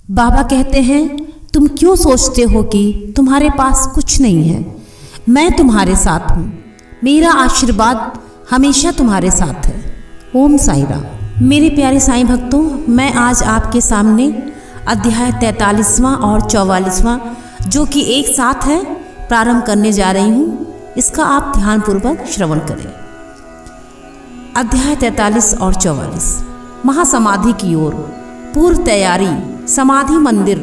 बाबा कहते हैं, तुम क्यों सोचते हो कि तुम्हारे पास कुछ नहीं है। मैं तुम्हारे साथ हूँ। मेरा आशीर्वाद हमेशा तुम्हारे साथ है। ओम साईं राम। मेरे प्यारे साईं भक्तों, मैं आज आपके सामने अध्याय 43वां और 44वां, जो कि एक साथ है, प्रारंभ करने जा रही हूँ। इसका आप ध्यानपूर्वक श्रवण करें। अध्याय 43 और 44। महासमाधि की ओर। पूर्व तैयारी। समाधि मंदिर।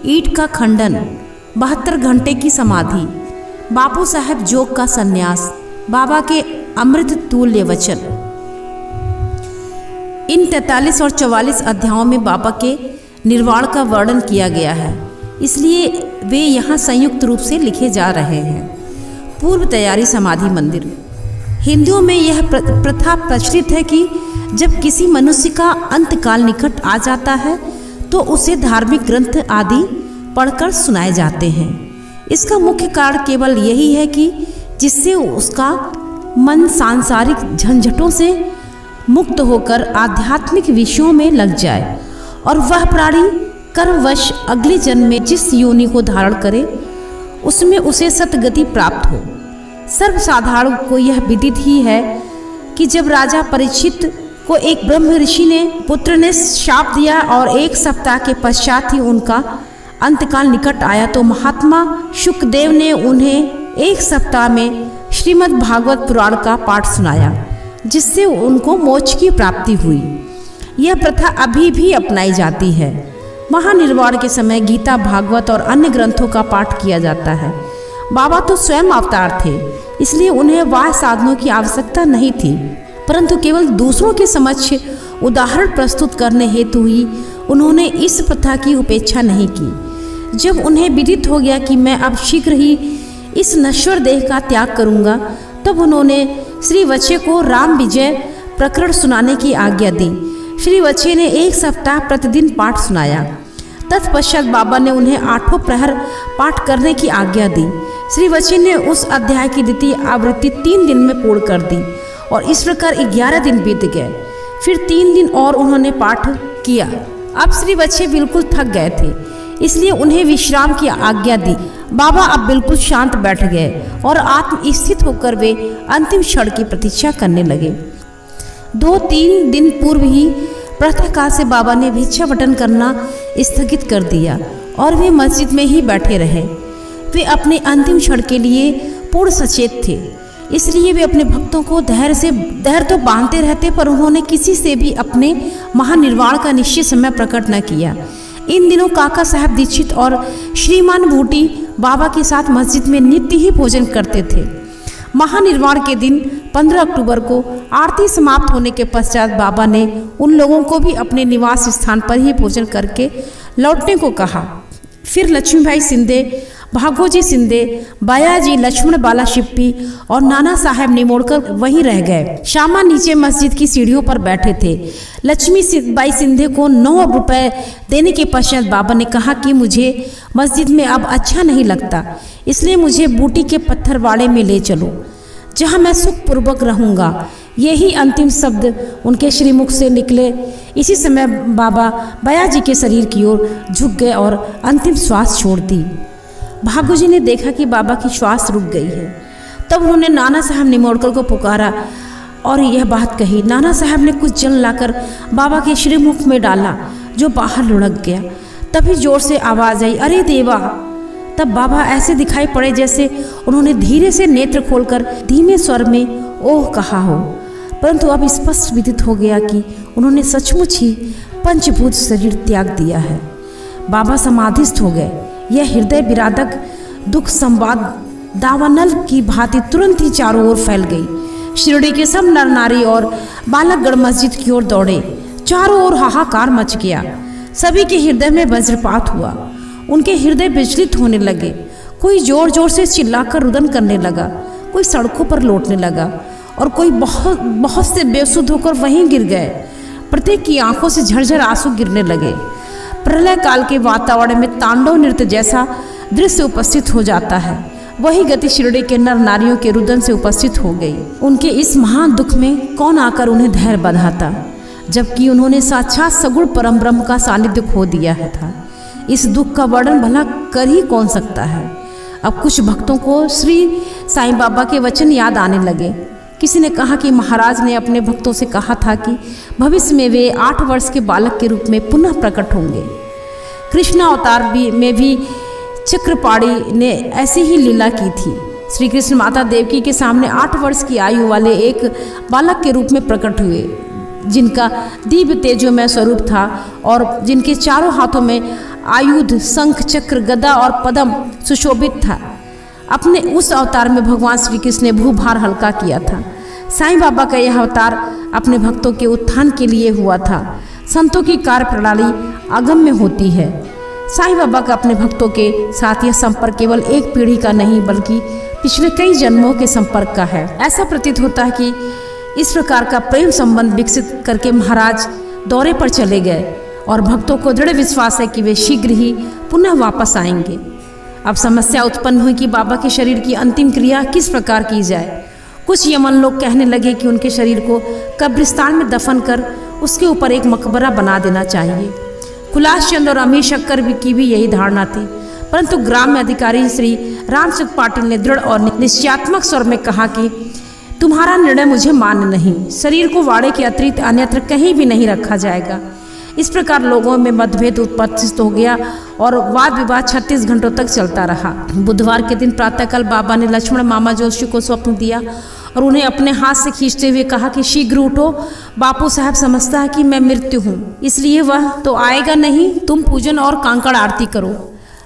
ईंट का खंडन। 72 घंटे की समाधि। बापू साहब जोग का संन्यास। बाबा के अमृत तुल्य वचन। इन 43 और 44 अध्यायों में बाबा के निर्वाण का वर्णन किया गया है, इसलिए वे यहाँ संयुक्त रूप से लिखे जा रहे हैं। पूर्व तैयारी समाधि मंदिर। हिंदुओं में यह प्रथा प्रचलित है कि जब किसी मनुष्य का अंतकाल निकट आ जाता है तो उसे धार्मिक ग्रंथ आदि पढ़कर सुनाए जाते हैं। इसका मुख्य कारण केवल यही है कि जिससे उसका मन सांसारिक झंझटों से मुक्त होकर आध्यात्मिक विषयों में लग जाए और वह प्राणी कर्मवश अगले जन्म में जिस योनि को धारण करे उसमें उसे सतगति प्राप्त हो। सर्वसाधारण को यह विदित ही है कि जब राजा परीक्षित को एक ब्रह्म ऋषि ने पुत्र ने शाप दिया और 1 सप्ताह के पश्चात ही उनका अंतकाल निकट आया तो महात्मा शुकदेव ने उन्हें 1 सप्ताह में श्रीमद् भागवत पुराण का पाठ सुनाया, जिससे उनको मोक्ष की प्राप्ति हुई। यह प्रथा अभी भी अपनाई जाती है। महानिर्वाण के समय गीता, भागवत और अन्य ग्रंथों का पाठ किया जाता है। बाबा तो स्वयं अवतार थे, इसलिए उन्हें बाह्य साधनों की आवश्यकता नहीं थी, परंतु केवल दूसरों के समक्ष उदाहरण प्रस्तुत करने हेतु ही उन्होंने इस प्रथा की उपेक्षा नहीं की। जब उन्हें विदित हो गया कि मैं अब शीघ्र ही इस नश्वर देह का त्याग करूंगा, तब उन्होंने श्री वच्छे को राम विजय प्रकरण सुनाने की आज्ञा दी। श्री वच्छे ने 1 सप्ताह प्रतिदिन पाठ सुनाया। तत्पश्चात बाबा ने उन्हें 8 प्रहर पाठ करने की आज्ञा दी। श्री वच्छे ने उस अध्याय की द्वितीय आवृत्ति 3 दिन में पूर्ण कर दी और इस प्रकार 11 दिन बीत गए। फिर 3 दिन और उन्होंने पाठ किया। अब श्री वच्छे बिल्कुल थक गए थे, इसलिए उन्हें विश्राम की आज्ञा दी। बाबा अब बिल्कुल शांत बैठ गए और आत्म स्थित होकर वे अंतिम क्षण की प्रतीक्षा करने लगे। 2-3 दिन पूर्व ही प्रातःकाल से बाबा ने भिक्षाटन करना स्थगित कर दिया और वे मस्जिद में ही बैठे रहे। वे अपने अंतिम क्षण के लिए पूर्ण सचेत थे, इसलिए वे अपने भक्तों को धैर्य तो बांधते रहते, पर उन्होंने किसी से भी अपने महानिर्वाण का निश्चित समय प्रकट न किया। इन दिनों काका साहब दीक्षित और श्रीमान भूटी बाबा के साथ मस्जिद में नित्य ही भोजन करते थे। महानिर्वाण के दिन 15 अक्टूबर को आरती समाप्त होने के पश्चात बाबा ने उन लोगों को भी अपने निवास स्थान पर ही भोजन करके लौटने को कहा। फिर लक्ष्मीभाई सिंधे, भागोजी सिंधे, बायाजी, लक्ष्मण बाला शिप्पी और नाना साहब निमोड़कर वहीं रह गए। श्यामा नीचे मस्जिद की सीढ़ियों पर बैठे थे। लक्ष्मी बाई सिंधे को 9 रुपए देने के पश्चात बाबा ने कहा कि मुझे मस्जिद में अब अच्छा नहीं लगता, इसलिए मुझे बूटी के पत्थरवाड़े में ले चलो, जहाँ मैं सुखपूर्वक रहूँगा। यही अंतिम शब्द उनके श्रीमुख से निकले। इसी समय बाबा बयाजी के शरीर की ओर झुक गए और अंतिम श्वास छोड़ दी। भागोजी ने देखा कि बाबा की श्वास रुक गई है। तब उन्होंने नाना साहब निमोड़कर को पुकारा और यह बात कही। नाना साहब ने कुछ जल लाकर बाबा के श्रीमुख में डाला, जो बाहर लुढ़क गया। तभी जोर से आवाज आई, अरे देवा! तब बाबा ऐसे दिखाई पड़े जैसे उन्होंने धीरे से नेत्र खोलकर धीमे स्वर में ओह कहा हो, परंतु अब स्पष्ट विदित हो गया कि उन्होंने सचमुच ही पंचभूत शरीर त्याग दिया है। बाबा समाधिस्थ हो गए। यह हृदय विदारक दुख संवाद दावानल की भांति तुरंत ही चारों ओर फैल गई। शिरडी के सब नर नारी और बालकगण मस्जिद की ओर दौड़े। चारों ओर हाहाकार मच गया। सभी के हृदय में वज्रपात हुआ। उनके हृदय विचलित होने लगे। कोई जोर जोर से चिल्लाकर रुदन करने लगा, कोई सड़कों पर लौटने लगा और कोई बहुत से बेसुध होकर वहीं गिर गए। प्रत्येक की आंखों से झरझर आंसू गिरने लगे। प्रलय काल के वातावरण में तांडव नृत्य जैसा दृश्य उपस्थित हो जाता है, वही गति शिरडी के नर नारियों के रुदन से उपस्थित हो गई। उनके इस महान दुख में कौन आकर उन्हें धैर्य बंधाता, जबकि उन्होंने साक्षात सगुण परम ब्रह्म का सानिध्य खो दिया है था। इस दुख का वर्णन भला कर ही कौन सकता है। अब कुछ भक्तों को श्री साईं बाबा के वचन याद आने लगे। किसी ने कहा कि महाराज ने अपने भक्तों से कहा था कि भविष्य में वे 8 वर्ष के बालक के रूप में पुनः प्रकट होंगे। कृष्ण अवतार में भी चक्रपाणी ने ऐसी ही लीला की थी। श्री कृष्ण माता देवकी के सामने 8 वर्ष की आयु वाले एक बालक के रूप में प्रकट हुए, जिनका दिव्य तेजोमय स्वरूप था और जिनके चारों हाथों में आयुध, शंख, चक्र, गदा और पद्म सुशोभित था। अपने उस अवतार में भगवान श्री कृष्ण ने भूभार हल्का किया था। साईं बाबा का यह अवतार अपने भक्तों के उत्थान के लिए हुआ था। संतों की कार्य प्रणाली अगम्य होती है। साईं बाबा का अपने भक्तों के साथ यह संपर्क केवल एक पीढ़ी का नहीं बल्कि पिछले कई जन्मों के संपर्क का है। ऐसा प्रतीत होता है कि इस प्रकार का प्रेम संबंध विकसित करके महाराज दौरे पर चले गए और भक्तों को दृढ़ विश्वास है कि वे शीघ्र ही पुनः वापस आएंगे। अब समस्या उत्पन्न हुई कि बाबा के शरीर की अंतिम क्रिया किस प्रकार की जाए। कुछ यमन लोग कहने लगे कि उनके शरीर को कब्रिस्तान में दफन कर उसके ऊपर एक मकबरा बना देना चाहिए। कुलाश चंद और अमीर शक्कर की भी यही धारणा थी, परंतु ग्राम्य अधिकारी श्री रामचंद्र पाटिल ने दृढ़ और निश्चयात्मक स्वर में कहा कि तुम्हारा निर्णय मुझे मान्य नहीं। शरीर को वाड़े के अतिरिक्त अन्यत्र कहीं भी नहीं रखा जाएगा। इस प्रकार लोगों में मतभेद उपस्थित हो गया और वाद विवाद 36 घंटों तक चलता रहा। बुधवार के दिन प्रातःकाल बाबा ने लक्ष्मण मामा जोशी को स्वप्न दिया और उन्हें अपने हाथ से खींचते हुए कहा कि शीघ्र उठो, बापू साहब समझता है कि मैं मृत्यु हूँ, इसलिए वह तो आएगा नहीं। तुम पूजन और कांकड़ आरती करो।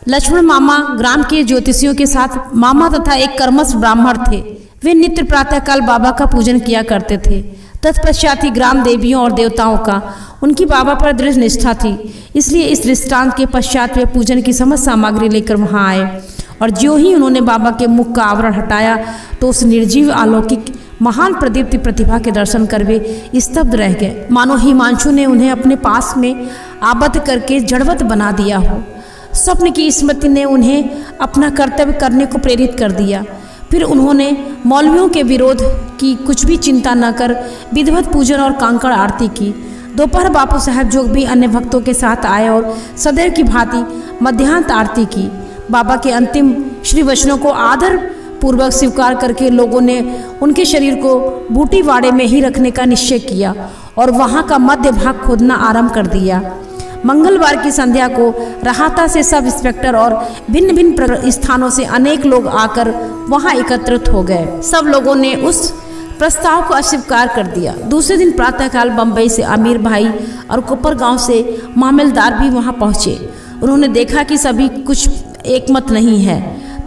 लक्ष्मण मामा ग्राम के ज्योतिषियों के साथ मामा तथा एक कर्मठ ब्राह्मण थे। वे नित्य प्रातःकाल बाबा का पूजन किया करते थे। तत्पश्चात ही ग्राम देवियों और देवताओं का उनकी बाबा पर दृढ़ निष्ठा थी, इसलिए इस दृष्टांत के पश्चात वे पूजन की समस्त सामग्री लेकर वहां आए और ज्यों ही उन्होंने बाबा के मुख का आवरण हटाया तो उस निर्जीव अलौकिक महान प्रदीप्ति प्रतिभा के दर्शन कर वे स्तब्ध रह गए, मानो हिमांशु ने उन्हें अपने पास में आबद्ध करके जड़वत बना दिया हो। स्वप्न की स्मृति ने उन्हें अपना कर्तव्य करने को प्रेरित कर दिया। फिर उन्होंने मौलवियों के विरोध की कुछ भी चिंता न कर विधिवत पूजन और कांकड़ आरती की। दोपहर बापू साहब जोग भी अन्य भक्तों के साथ आए और सदैव की भांति मध्याह्न आरती की। बाबा के अंतिम श्री वचनों को आदर पूर्वक स्वीकार करके लोगों ने उनके शरीर को बूटी वाड़े में ही रखने का निश्चय किया और वहां का मध्य भाग खोदना आरंभ कर दिया। मंगलवार की संध्या को राहता से सब इंस्पेक्टर और भिन्न भिन्न स्थानों से अनेक लोग आकर वहां एकत्रित हो गए। सब लोगों ने उस प्रस्ताव को अस्वीकार कर दिया। दूसरे दिन प्रातःकाल बंबई से अमीर भाई और कुपर गांव से मामलदार भी वहां पहुंचे। उन्होंने देखा कि सभी कुछ एकमत नहीं है।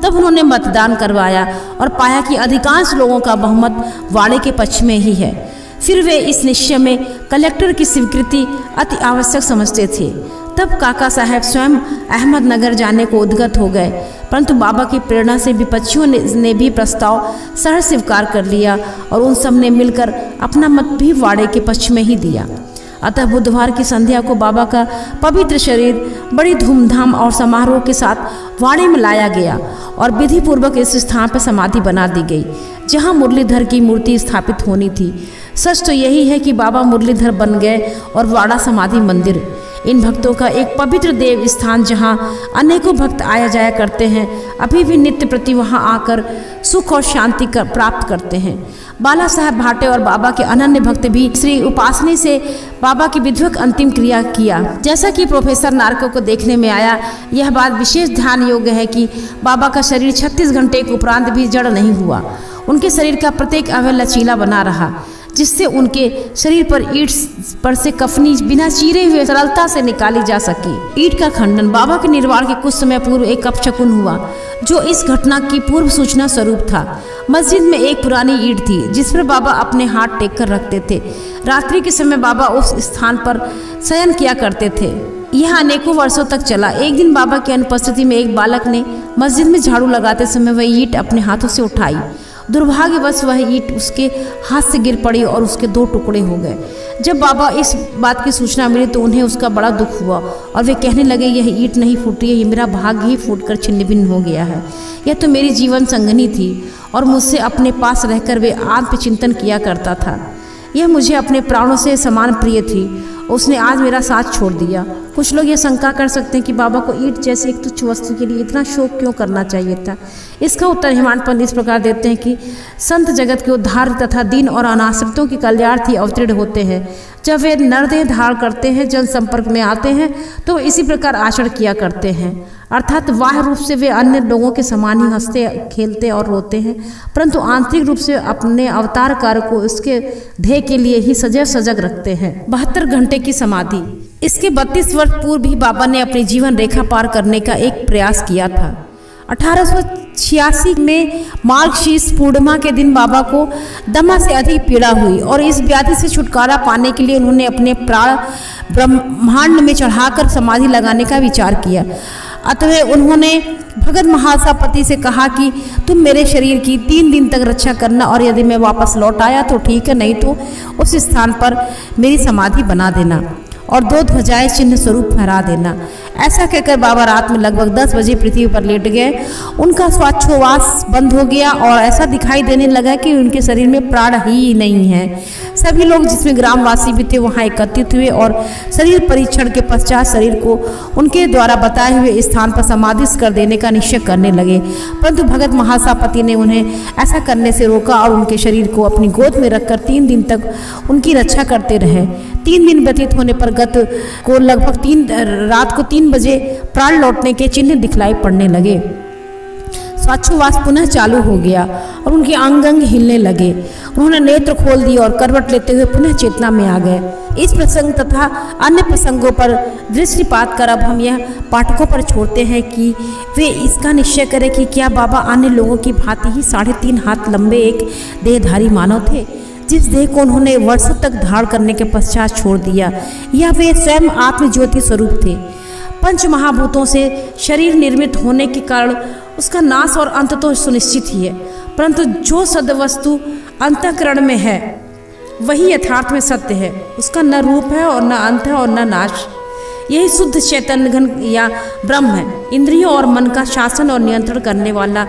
तब उन्होंने मतदान करवाया और पाया कि अधिकांश लोगों का बहुमत वाड़े के पक्ष में ही है। फिर वे इस निश्चय में कलेक्टर की स्वीकृति अति आवश्यक समझते थे। तब काका साहब स्वयं अहमदनगर जाने को उद्गत हो गए, परंतु बाबा की प्रेरणा से विपक्षियों ने भी प्रस्ताव सहर्ष स्वीकार कर लिया और उन सब ने मिलकर अपना मत भी वाड़े के पक्ष में ही दिया। अतः बुधवार की संध्या को बाबा का पवित्र शरीर बड़ी धूमधाम और समारोह के साथ वाड़े में लाया गया और विधि पूर्वक इस स्थान पर समाधि बना दी गई जहां मुरलीधर की मूर्ति स्थापित होनी थी। सच तो यही है कि बाबा मुरलीधर बन गए और वाड़ा समाधि मंदिर इन भक्तों का एक पवित्र देव स्थान जहां अनेकों भक्त आया जाया करते हैं, अभी भी नित्य प्रति वहां आकर सुख और शांति प्राप्त करते हैं। बाला साहब भाटे और बाबा के अनन्य भक्त भी श्री उपासनी से बाबा की विधिवत अंतिम क्रिया किया। जैसा कि प्रोफेसर नारको को देखने में आया, यह बात विशेष ध्यान योग्य है कि बाबा का शरीर 36 घंटे के उपरांत भी जड़ नहीं हुआ। उनके शरीर का प्रत्येक अवयव लचीला बना रहा, जिससे उनके शरीर पर ईंट पर से कफनी बिना चीरे हुए सरलता से निकाली जा सकी। ईंट का खंडन बाबा के निर्वाण के कुछ समय पूर्व एक अपशकुन हुआ, जो इस घटना की पूर्व सूचना स्वरूप था। मस्जिद में एक पुरानी ईंट थी जिस पर बाबा अपने हाथ टेक कर रखते थे। रात्रि के समय बाबा उस स्थान पर शयन किया करते थे। यह अनेकों वर्षों तक चला। एक दिन बाबा की अनुपस्थिति में एक बालक ने मस्जिद में झाड़ू लगाते समय वह ईंट अपने हाथों से उठाई। दुर्भाग्यवश वह ईंट उसके हाथ से गिर पड़ी और उसके 2 टुकड़े हो गए। जब बाबा इस बात की सूचना मिली तो उन्हें उसका बड़ा दुख हुआ और वे कहने लगे, यह ईंट नहीं फूटी है, ये मेरा भाग्य ही फूटकर छिन्न भिन्न हो गया है। यह तो मेरी जीवन संगनी थी और मुझसे अपने पास रहकर वे आत्म चिंतन किया करता था। यह मुझे अपने प्राणों से समान प्रिय थी उसने आज मेरा साथ छोड़ दिया। कुछ लोग ये शंका कर सकते हैं कि बाबा को ईंट जैसी एक तुच्छ वस्तु के लिए इतना शोक क्यों करना चाहिए था। इसका उत्तर हेमांत पंडित इस प्रकार देते हैं कि संत जगत के उद्धार तथा दीन और अनाश्रितों के कल्याणार्थी अवतीर्ण होते हैं। जब वे नरदेह धारण करते हैं, जन संपर्क में आते हैं, तो इसी प्रकार आचरण किया करते हैं, अर्थात बाह्य रूप से वे अन्य लोगों के समान ही हंसते, खेलते और रोते हैं, परंतु आंतरिक रूप से अपने अवतार कार्य को उसके ध्येय के लिए ही सजग सजग रखते हैं। 72 घंटे की समाधि। इसके 32 वर्ष पूर्व भी बाबा ने अपनी जीवन रेखा पार करने का एक प्रयास किया था। 1886 में मार्गशीर्ष पूर्णिमा के दिन बाबा को दमा से अधिक पीड़ा हुई और इस व्याधि से छुटकारा पाने के लिए उन्होंने अपने प्राण ब्रह्मांड में चढ़ाकर समाधि लगाने का विचार किया। अतः उन्होंने भगत महासापति से कहा कि तुम मेरे शरीर की 3 दिन तक रक्षा करना और यदि मैं वापस लौट आया तो ठीक है, नहीं तो उस स्थान पर मेरी समाधि बना देना और 2 ध्वजाएं चिन्ह स्वरूप फहरा देना। ऐसा कहकर बाबा रात में लगभग 10 बजे पृथ्वी पर लेट गए। उनका श्वासोच्छ्वास बंद हो गया और ऐसा दिखाई देने लगा कि उनके शरीर में प्राण ही नहीं है। सभी लोग, जिसमें ग्रामवासी भी थे, वहां एकत्रित हुए और शरीर परीक्षण के पश्चात शरीर को उनके द्वारा बताए हुए स्थान पर समाधिस्थ कर देने का निश्चय करने लगे, परंतु भगत महासापति ने उन्हें ऐसा करने से रोका और उनके शरीर को अपनी गोद में रखकर 3 दिन तक उनकी रक्षा करते रहे। 3 दिन व्यतीत होने पर गत को लगभग रात को 3 बजे प्राण लौटने के चिन्ह दिखलाई पड़ने लगे। श्वासोच्छ्वास पुनः चालू हो गया और उनके अंग अंग हिलने लगे। उन्होंने नेत्र खोल दिए और करवट लेते हुए पुनः चेतना में आ गए। इस प्रसंग तथा अन्य प्रसंगों पर दृष्टिपात कर अब हम यह पाठकों पर छोड़ते हैं कि वे इसका निश्चय करें कि क्या बाबा अन्य लोगों की भांति ही 3.5 हाथ लंबे एक देहधारी मानव थे, जिस देह को उन्होंने वर्षों तक धारण करने के पश्चात छोड़ दिया, या वे स्वयं आत्म ज्योति स्वरूप थे। पंच महाभूतों से शरीर निर्मित होने के कारण उसका नाश और अंत तो सुनिश्चित ही है, परंतु जो सद्वस्तु अंतःकरण में है वही यथार्थ में सत्य है। उसका न रूप है और न अंत है और न नाश। यही शुद्ध चैतन्य घन या ब्रह्म है। इंद्रियों और मन का शासन और नियंत्रण करने वाला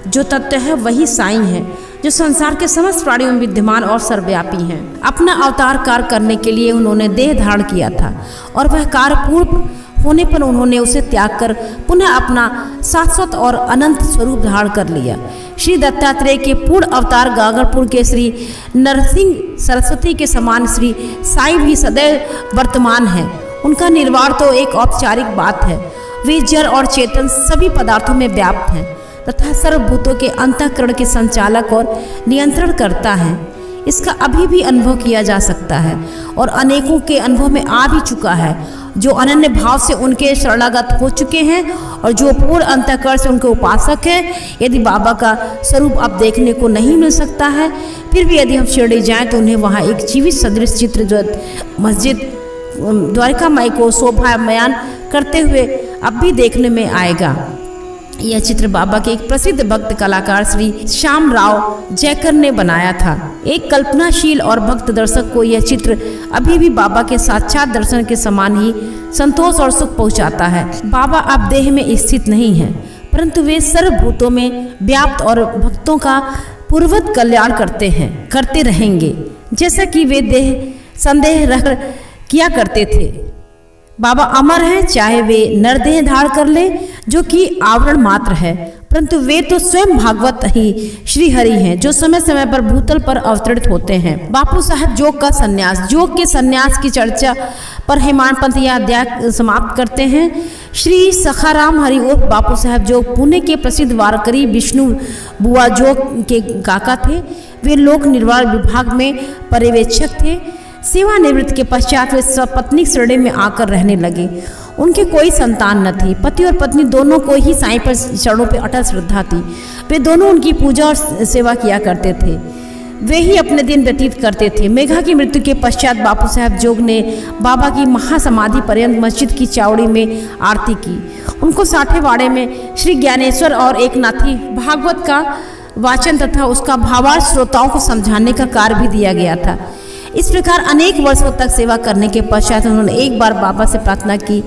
जो तत्व है वही साईं है, जो संसार के समस्त प्राणियों में विद्यमान और सर्वव्यापी हैं। अपना अवतार कार्य करने के लिए उन्होंने देह धारण किया था और वह कार्य पूर्ण होने पर उन्होंने उसे त्याग कर पुनः अपना शाश्वत और अनंत स्वरूप धारण कर लिया। श्री दत्तात्रेय के पूर्ण अवतार गागरपुर के श्री नरसिंह सरस्वती के समान श्री साईं भी सदैव वर्तमान है। उनका निर्वाण तो एक औपचारिक बात है। वे जड़ और चेतन सभी पदार्थों में व्याप्त हैं तथा सर्वभूतों के अंतःकरण के संचालक और नियंत्रण करता है। इसका अभी भी अनुभव किया जा सकता है और अनेकों के अनुभव में आ भी चुका है, जो अनन्य भाव से उनके शरणागत हो चुके हैं और जो पूर्ण अंतःकरण से उनके उपासक हैं। यदि बाबा का स्वरूप अब देखने को नहीं मिल सकता है, फिर भी यदि हम शिरडी जाएं तो उन्हें वहाँ एक जीवित सदृश चित्र जो मस्जिद द्वारिका माई को शोभायमान करते हुए अब भी देखने में आएगा। यह चित्र बाबा के एक प्रसिद्ध भक्त कलाकार श्री श्याम राव जयकर ने बनाया था। एक कल्पनाशील और भक्त दर्शक को यह चित्र अभी भी बाबा के साक्षात दर्शन के समान ही संतोष और सुख पहुंचाता है। बाबा अब देह में स्थित नहीं है, परंतु वे सर्वभूतों में व्याप्त और भक्तों का पूर्ववत कल्याण करते रहेंगे, जैसा कि वे देह संदेह रह किया करते थे। बाबा अमर हैं, चाहे वे नरदेह धारण कर ले, जो कि आवरण मात्र है, परंतु वे तो स्वयं भागवत ही श्री हरि हैं, जो समय समय पर भूतल पर अवतरित होते हैं। बापू साहब जोग का संन्यास। जोग के संन्यास की चर्चा पर हेमांत पंत यह अध्याय समाप्त करते हैं। श्री सखाराम हरि उर्फ बापू साहब जोग पुणे के प्रसिद्ध वारकरी विष्णु बुआ जोग के काका थे। वे लोक निर्माण विभाग में पर्यवेक्षक थे। सेवानिवृत्त के पश्चात वे सपत्नी श्रेणी में आकर रहने लगे। उनके कोई संतान न थी। पति और पत्नी दोनों को ही साईं पर चरणों पर अटल श्रद्धा थी। वे दोनों उनकी पूजा और सेवा किया करते थे। वे ही अपने दिन व्यतीत करते थे। मेघा की मृत्यु के पश्चात बापू साहब जोग ने बाबा की महासमाधि पर्यंत मस्जिद की चावड़ी में आरती की। उनको साठेवाड़े में श्री ज्ञानेश्वर और एकनाथी भागवत का वाचन तथा उसका भावार्थ श्रोताओं को समझाने का कार्य भी दिया गया था। इस प्रकार अनेक वर्षों तक सेवा करने के पश्चात उन्होंने एक बार बाबा से प्रार्थना की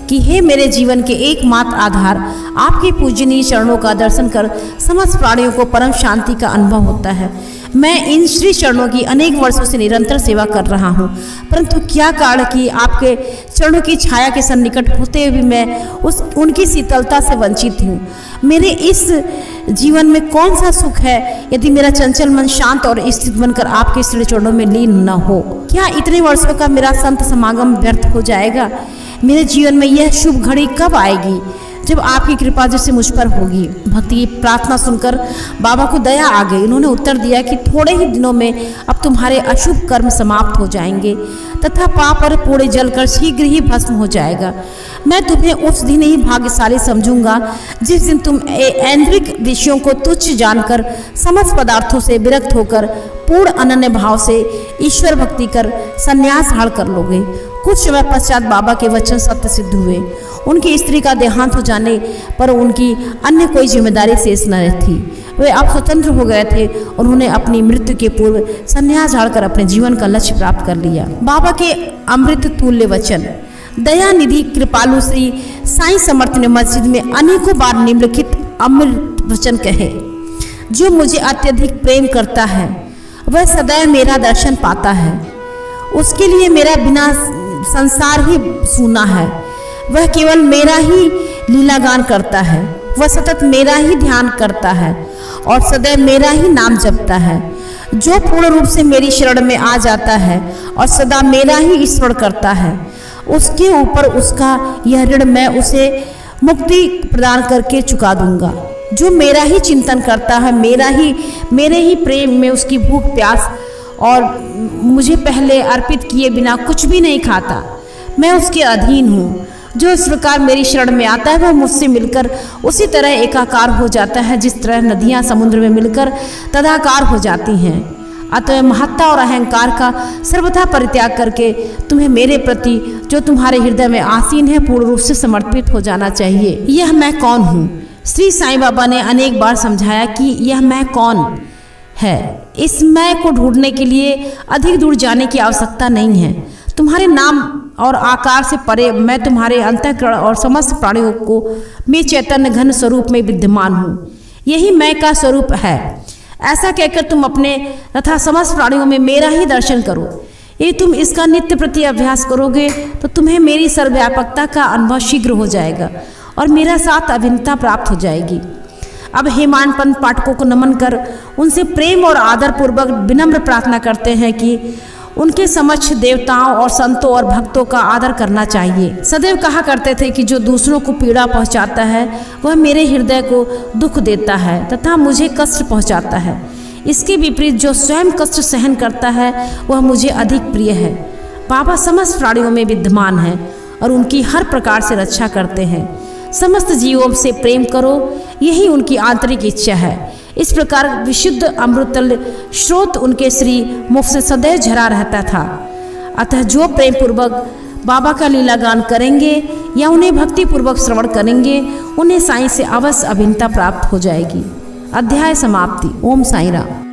कि हे मेरे जीवन के एकमात्र आधार, आपके पूजनीय चरणों का दर्शन कर समस्त प्राणियों को परम शांति का अनुभव होता है। मैं इन श्री चरणों की अनेक वर्षों से निरंतर सेवा कर रहा हूँ, परंतु क्या कारण कि आपके चरणों की छाया के सन्निकट होते हुए मैं उनकी शीतलता से वंचित हूँ। मेरे इस जीवन में कौन सा सुख है यदि मेरा चंचल मन शांत और स्थित बनकर आपके श्री चरणों में लीन न हो? क्या इतने वर्षों का मेरा संत समागम व्यर्थ हो जाएगा? मेरे जीवन में यह शुभ घड़ी कब आएगी जब आपकी कृपा जैसे मुझ पर होगी? भक्ति की प्रार्थना सुनकर बाबा को दया आ गई। उन्होंने उत्तर दिया कि थोड़े ही दिनों में अब तुम्हारे अशुभ कर्म समाप्त हो जाएंगे तथा पाप और पूरे जलकर शीघ्र ही भस्म हो जाएगा। मैं तुम्हें उस दिन ही भाग्यशाली समझूंगा जिस दिन तुम ऐन्द्रिक विषयों को तुच्छ जानकर समस्त पदार्थों से विरक्त होकर पूर्ण अनन्य भाव से ईश्वर भक्ति कर संन्यास हार कर लोगे। कुछ समय पश्चात बाबा के वचन सत्य सिद्ध हुए। उनकी स्त्री का देहांत हो जाने पर उनकी अन्य कोई जिम्मेदारी शेष न थी। वे अब स्वतंत्र हो गए थे। उन्होंने अपनी मृत्यु के पूर्व संन्यास झाड़कर अपने जीवन का लक्ष्य प्राप्त कर लिया। बाबा के अमृत तुल्य वचन। दयानिधि कृपालु श्री साईं समर्थ ने मस्जिद में अनेकों बार निम्नलिखित अमृत वचन कहे। जो मुझे अत्यधिक प्रेम करता है वह सदैव मेरा दर्शन पाता है। उसके लिए मेरा बिना संसार ही सूना है। वह केवल मेरा ही लीलागान करता है। वह सतत मेरा ही ध्यान करता है और सदैव मेरा ही नाम जपता है। जो पूर्ण रूप से मेरी शरण में आ जाता है और सदा मेरा ही स्मरण करता है, उसके ऊपर उसका यह ऋण मैं उसे मुक्ति प्रदान करके चुका दूंगा। जो मेरा ही चिंतन करता है, मेरे ही प्रेम में उसकी भूख प्यास और मुझे पहले अर्पित किए बिना कुछ भी नहीं खाता, मैं उसके अधीन हूँ। जो इस प्रकार मेरी शरण में आता है वह मुझसे मिलकर उसी तरह एकाकार हो जाता है जिस तरह नदियाँ समुद्र में मिलकर तदाकार हो जाती हैं। अतः महत्ता और अहंकार का सर्वथा परित्याग करके तुम्हें मेरे प्रति जो तुम्हारे हृदय में आसीन है पूर्ण रूप से समर्पित हो जाना चाहिए। यह मैं कौन हूँ? श्री साईं बाबा ने अनेक बार समझाया कि यह मैं कौन है। इस मैं को ढूंढने के लिए अधिक दूर जाने की आवश्यकता नहीं है। तुम्हारे नाम और आकार से परे मैं तुम्हारे अंतःकरण और समस्त प्राणियों को मैं चैतन्य घन स्वरूप में विद्यमान हूँ। यही मैं का स्वरूप है। ऐसा कहकर तुम अपने तथा समस्त प्राणियों में मेरा ही दर्शन करो। यदि तुम इसका नित्य प्रति अभ्यास करोगे तो तुम्हें मेरी सर्वव्यापकता का अनुभव शीघ्र हो जाएगा और मेरा साथ अभिन्नता प्राप्त हो जाएगी। अब हेमानपंत पाठकों को नमन कर उनसे प्रेम और आदर पूर्वक विनम्र प्रार्थना करते हैं कि उनके समक्ष देवताओं और संतों और भक्तों का आदर करना चाहिए। सदैव कहा करते थे कि जो दूसरों को पीड़ा पहुंचाता है वह मेरे हृदय को दुख देता है तथा मुझे कष्ट पहुंचाता है। इसके विपरीत जो स्वयं कष्ट सहन करता है वह मुझे अधिक प्रिय है। बाबा समस्त प्राणियों में विद्यमान है और उनकी हर प्रकार से रक्षा करते हैं। समस्त जीवों से प्रेम करो, यही उनकी आंतरिक इच्छा है। इस प्रकार विशुद्ध अमृतल स्रोत उनके श्री मुख से सदैव झरा रहता था। अतः जो प्रेम पूर्वक बाबा का लीलागान करेंगे या उन्हें भक्ति पूर्वक श्रवण करेंगे उन्हें साईं से अवश्य अभिन्नता प्राप्त हो जाएगी। अध्याय समाप्ति। ओम साईं राम।